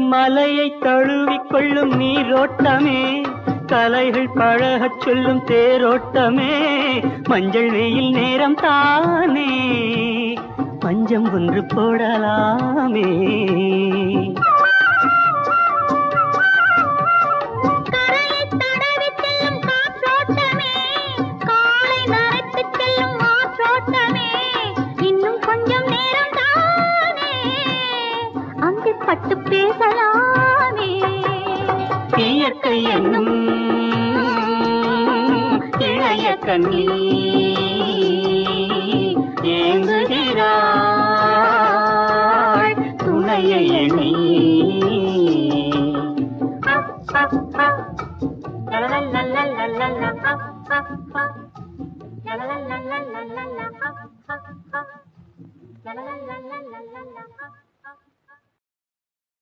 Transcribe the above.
மலையை தழுவிக் கொள்ளும் நீரோட்டமே, கலைகள் பழகச் சொல்லும் தேரோட்டமே, மஞ்சள் வெயில் நேரம் தானே பஞ்சம் ஒன்று போடலாமே. பட்டு பேசலாமே. இயற்கை என்னும் இளைய கண்ணி ஏங்குகிறாள் துணையை எண்ணி. La la la la la la la